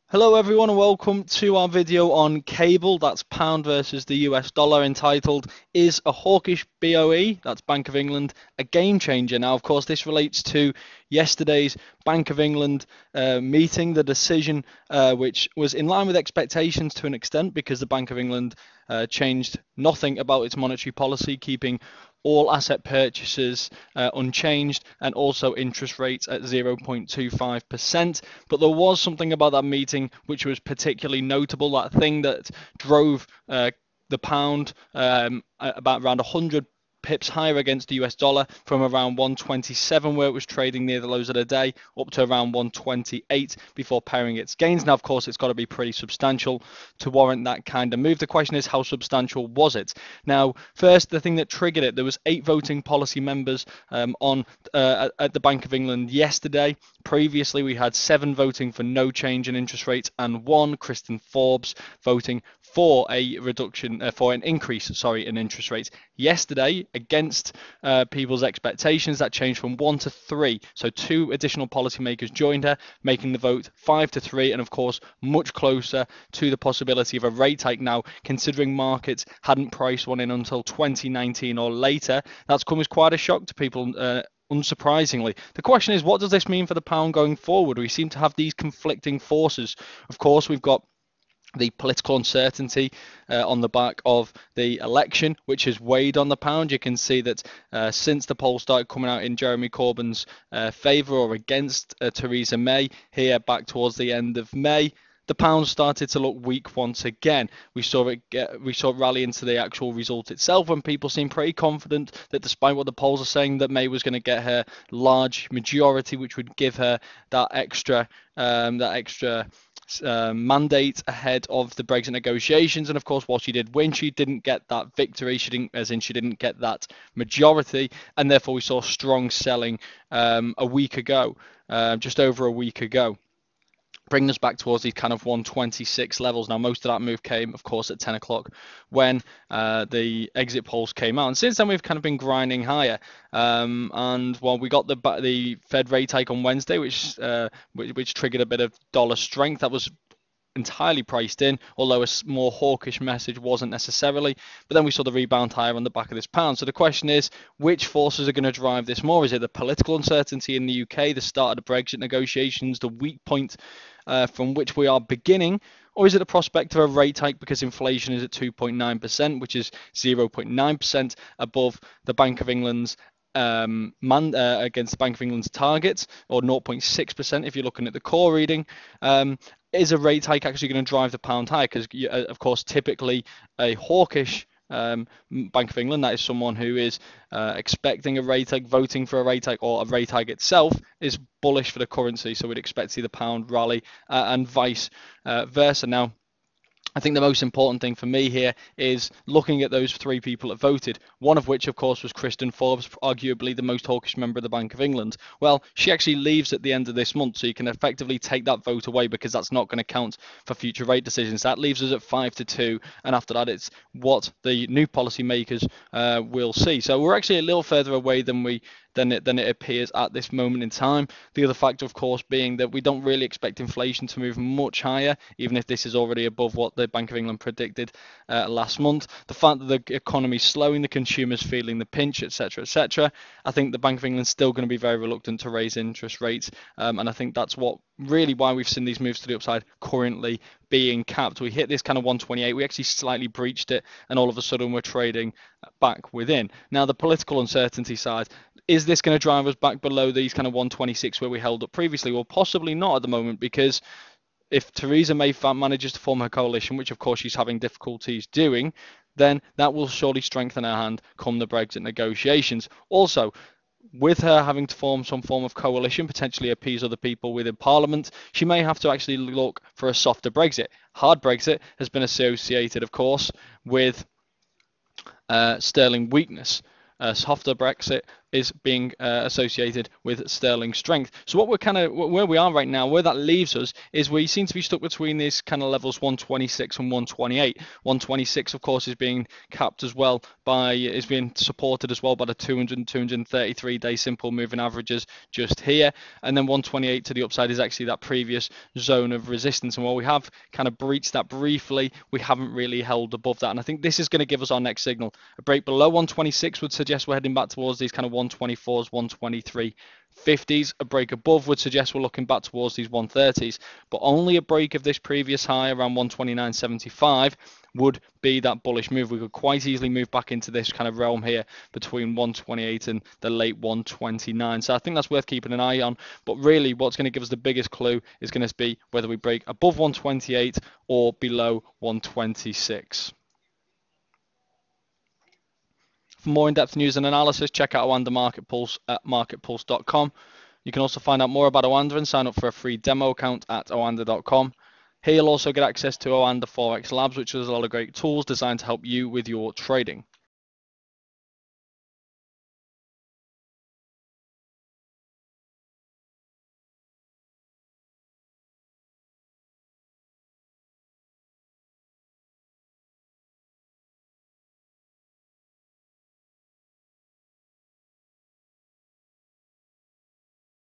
Hello everyone and welcome to our video on cable, that's pound versus the US dollar, entitled "Is a Hawkish BoE," that's Bank of England, a game changer? Now of course this relates to yesterday's Bank of England meeting, the decision which was in line with expectations to an extent, because the Bank of England changed nothing about its monetary policy, keeping all asset purchases unchanged and also interest rates at 0.25%. But there was something about that meeting which was particularly notable, that thing that drove the pound about around 100 pips higher against the US dollar, from around 127 where it was trading near the lows of the day up to around 128 before pairing its gains. Now of course it's got to be pretty substantial to warrant that kind of move. The question is, how substantial was it? Now first, the thing that triggered it, there was 8 voting policy members at the Bank of England yesterday. Previously we had 7 voting for no change in interest rates and 1, Kristin Forbes, voting for a reduction, for an increase, in interest rates. Yesterday, against people's expectations, that changed from 1 to 3. So 2 additional policymakers joined her, making the vote 5 to 3, and of course much closer to the possibility of a rate hike. Now, considering markets hadn't priced one in until 2019 or later, that's come as quite a shock to people. Unsurprisingly, the question is, what does this mean for the pound going forward? We seem to have these conflicting forces. Of course, we've got the political uncertainty on the back of the election, which has weighed on the pound. You can see that since the polls started coming out in Jeremy Corbyn's favour or against Theresa May here back towards the end of May, the pound started to look weak once again. We saw it rally into the actual result itself, when people seemed pretty confident that, despite what the polls are saying, that May was going to get her large majority, which would give her that extra mandate ahead of the Brexit negotiations. And of course, while she did win, she didn't get that victory. She didn't get that majority, and therefore we saw strong selling a week ago, just over a week ago, bringing us back towards these kind of 126 levels. Now, most of that move came, of course, at 10 o'clock when the exit polls came out. And since then, we've kind of been grinding higher. And while we got the Fed rate hike on Wednesday, which triggered a bit of dollar strength, that was entirely priced in, although a more hawkish message wasn't necessarily. But then we saw the rebound higher on the back of this pound. So the question is, which forces are going to drive this more? Is it the political uncertainty in the UK, the start of the Brexit negotiations, the weak point from which we are beginning? Or is it the prospect of a rate hike because inflation is at 2.9%, which is 0.9% above the Bank of England's against the Bank of England's targets, or 0.6% if you're looking at the core reading? Is a rate hike actually going to drive the pound higher? Because, of course, typically a hawkish Bank of England, that is someone who is expecting a rate hike, voting for a rate hike, or a rate hike itself, is bullish for the currency. So we'd expect to see the pound rally and vice versa. Now, I think the most important thing for me here is looking at those 3 people that voted, one of which, of course, was Kristin Forbes, arguably the most hawkish member of the Bank of England. Well, she actually leaves at the end of this month, so you can effectively take that vote away, because that's not going to count for future rate decisions. That leaves us at 5 to 2, and after that, it's what the new policy makers will see. So we're actually a little further away than it appears at this moment in time. The other factor, of course, being that we don't really expect inflation to move much higher, even if this is already above what the Bank of England predicted last month. The fact that the economy is slowing, the consumers feeling the pinch, etc., etc. I think the Bank of England is still going to be very reluctant to raise interest rates, and I think that's why we've seen these moves to the upside currently being capped. We hit this kind of 128, we actually slightly breached it, and all of a sudden we're trading back within. Now, the political uncertainty side, is this going to drive us back below these kind of 126 where we held up previously? Well, possibly not at the moment, because if Theresa May manages to form her coalition, which of course she's having difficulties doing, then that will surely strengthen her hand come the Brexit negotiations. Also, with her having to form some form of coalition, potentially appease other people within Parliament, she may have to actually look for a softer Brexit. Hard Brexit has been associated, of course, with sterling weakness. A softer Brexit is being associated with sterling strength. So what we're kind of where we are right now, where that leaves us, is we seem to be stuck between these kind of levels 126 and 128. 126, of course, is being capped as well by, is being supported as well by the 200 and 233 day simple moving averages just here, and then 128 to the upside is actually that previous zone of resistance. And while we have kind of breached that briefly, we haven't really held above that. And I think this is going to give us our next signal. A break below 126 would suggest we're heading back towards these kind of 124s, 123.50s. A break above would suggest we're looking back towards these 130s, but only a break of this previous high around 129.75 would be that bullish move. We could quite easily move back into this kind of realm here between 128 and the late 129. So I think that's worth keeping an eye on. But really, what's going to give us the biggest clue is going to be whether we break above 128 or below 126. For more in-depth news and analysis, check out OANDA Market Pulse at marketpulse.com. You can also find out more about OANDA and sign up for a free demo account at oanda.com. Here you'll also get access to OANDA Forex Labs, which has a lot of great tools designed to help you with your trading.